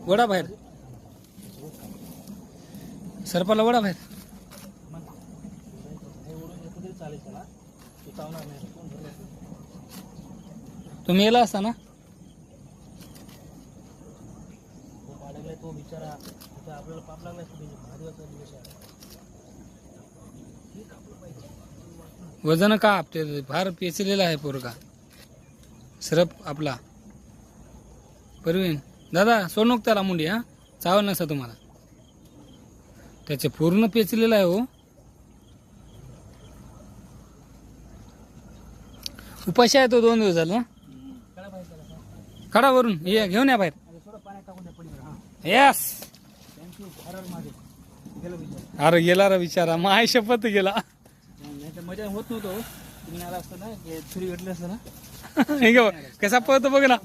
वडा बाहेर, सरपाला वडा बाहेर. तुम्ही येला असता ना. तो बिचारा आपल्याला पाप लागला. वजन का आपते फार पेचलेला आहे पोरगा. सरप आपला परवीन दादा सोडू नको त्याला मुंडी. हा चावल नसा तुम्हाला. त्याचे पूर्ण पेचलेला आहे. हो उपाशी आहे तो 2 दिवस झाले ना. खडा वरून ये घेऊन या बाहेर. यस अरे गेला रा विचारा. माय शपथ गेला. मजा होत नव्हतो. तुम्ही आला असता ना छुरी भेटली असतं ना. हे कसा पळतो बघ ना.